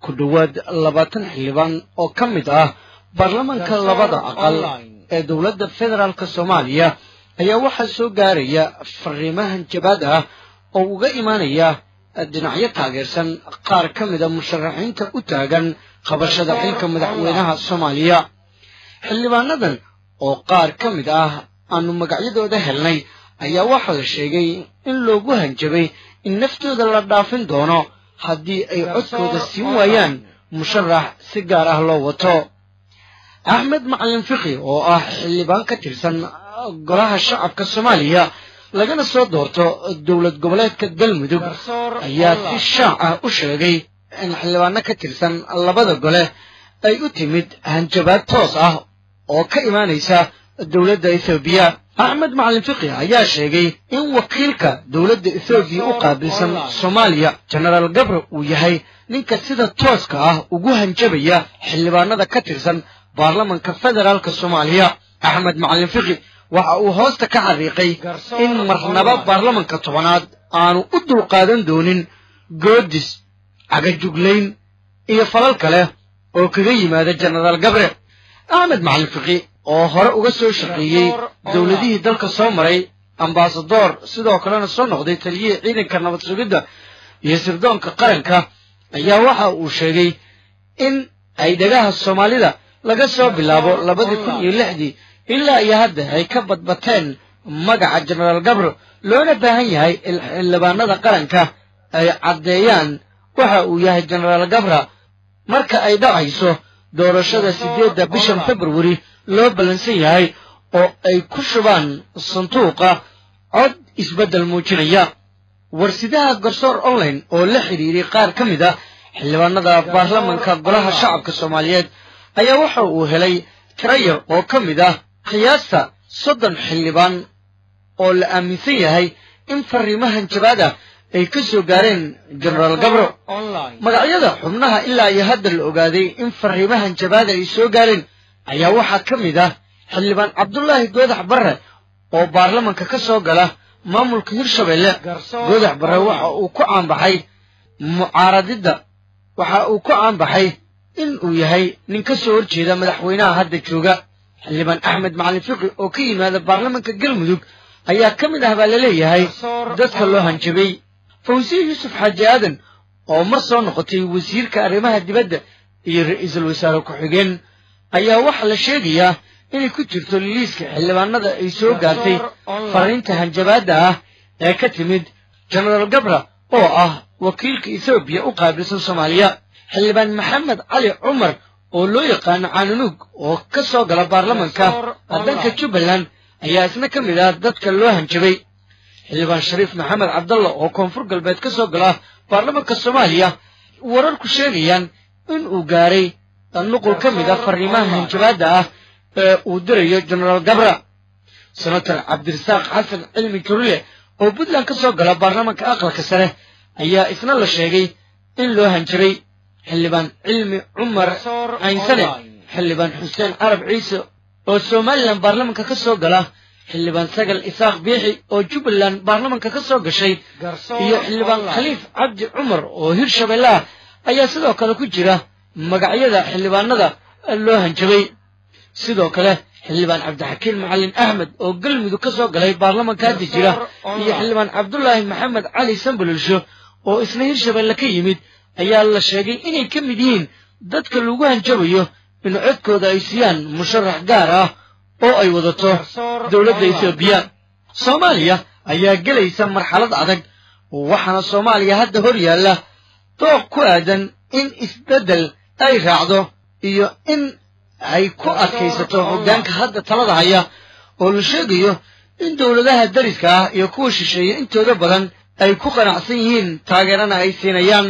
ku dhawaad 20 xildhibaan oo ka mid ah baarlamaanka labada aqal ee dowladda federaalka Soomaaliya ayaa waxa soo gaaraya fariimahan jabaad ah oo uga imaanaya dhinacyo taageersan qaar ka mid ah musharaxiinta u taagan qabashada xilka madaxweynaha Soomaaliya xildhibaanadan oo qaar ka mid ah aanu magacyadooda helnay ayaa waxa la sheegay in loogu hanjabay in naftooda la dhaafin doono haddii ay codkooda siin waayaan musharax si gaar ah loo wato Ahmed Macalin Fiqi oo ah xildhibaan ka tirsan golaha shacabka Soomaaliya lagana soo doorto dowlad goboleedka Galmudug ayaa si shaac ah u sheegay in xildhibaano ka tirsan labada gole ay u timid hanjabaad toos ah oo ka imaanaysa dowladda Itoobiya Ahmed Macalin Fiqi ayaa sheegay in wakiilka dowladda Itoobiya u qaabilsan Soomaaliya General Gabre uu yahay ninka sida tooska ah ugu hanjabaya xildhibaanada ka tirsan baarlamaanka federaalka Soomaaliya Ahmed Macalin Fiqi waxa uu hoosta ka xariiqay in marnaba baarlamaanka tobanaad aanu u dulqaadan doonin goodis agajugleyn iyo falal kale oo kaga yimaada General Gabre Ahmed Macalin Fiqi oo hore uga soo shaqeeyay dowladihii dalka soo maray ambassador sidoo kalena soo noqday taliye ciidanka nabad sugidda iyo sirdoonka qaranka ayaa waxa uu sheegay in ay dhagaha Soomaalida laga soo bilaabo 2006 ilaa iyo hadda ay ka badbateen magaca General Gabre loona baahan yahay xildhibaanada qaranka ay cadeeyaan waxa uu yahay General Gabre marka ay dhacayso doorashada 8 bishan February loo balansan yahay oo ay ku shubaan sanduuqa cod isbedel muujinaya warsidaha garsoor online oo la xiriiray qaar ka mid ah xildhibaanada baarlamaanka golaha shacabka Soomaaliyeed ayaa waxa uu helay tirayo oo ka mid ah qiyaasta 30 xildhibaan oo la aaminsan yahay in fariimahan jabaada ay ka soo gaareen General Gabre magacyada xubnaha ilaa iyo hadda la ogaaday in fariimahan jabaada ay soo gaareen ayaa waxa ka mid ah xildhibaan Cabdullaahi Goodax Barre oo baarlamaanka ka soo gala maamulka Hirshabelle Goodax Barre waxa uu ku caanbaxay mucaaradida waxa uu ku caanbaxay in uu yahay nin ka soo horjeeda madaxweynaha hadda jooga xildhibaan Ahmed Macalin Fiqi oo ka yimaada baarlamaanka Galmudug ayaa ka mid ah baa la leeyahay dadka loo hanjabay Fawzi Yusuf Xaaji Aadan oo mar soo noqotay wasiirka arrimaha dibadda iyo ra'iisul wasaare ku-xigeen ayaa waxa la sheegayaa inay ku jirto liiska xildhibaanada ay soo gaartay fariinta hanjabaada ah ee ka timid General Gabre oo ah wakiilka Itoobiya u qaabilsan Soomaaliya xildhibaan Maxamed Cali Cumar oo loo yaqaan Caanunug oo ka soo gala baarlamaanka dalka Jubbaland ayaa isna ka mid ah dadka loo hanjabay xildhibaan Shariif Maxamed Cabdalla oo koonfur galbeed ka soo gala baarlamaanka Soomaaliya wararku sheegayaan in uu gaaray nuqul ka mid ah fariimaha hanjabaada ah ee uu dirayo General Gabre Senator Cabdirasaaq Xasan Cilmi Jurile oo Puntland ka soo gala baarlamaanka aqalka sare ayaa isna la sheegay in loo hanjabay xildhibaan Cilmi Cumar Aynsane xildhibaan Xuseen Arab Ciise oo Somaliland baarlamaanka ka soo gala xildhibaan Sagal Isaaq Biixi oo Jubbaland baarlamaanka ka soo gashay iyo xildhibaan Khaliif Cabdi Cumar oo Hirshabelle ayaa sidoo kale ku jira magacyada xildhibaanada loo hanjabay sidoo kale xildhibaan Cabdixakiin Macalin Ahmed oo Galmudug ka soo galay baarlamaanka hadda jira iyo xildhibaan Cabdullaahi Maxamed Cali Sambulusho oo isna Hirshabelle ka yimid ayaa la sheegay inay ka mid yihiin dadka lagu hanjabayo in codkooda ay siiyaan musharax gaar ah oo ay wadato dowladda Itoobiya Soomaaliya ayaa gelaysa marxalad adag waxaana Soomaaliya hadda hor yaalla dooq ku aadan in isbedel ay raacdo iyo in ay ku adkaysato hoggaanka hadda talada haya oo la sheegayo in dowladaha dariska ah iyo kuwa shisheeye intooda badan ay ku qanacsan yihiin taageerana ay siinayaan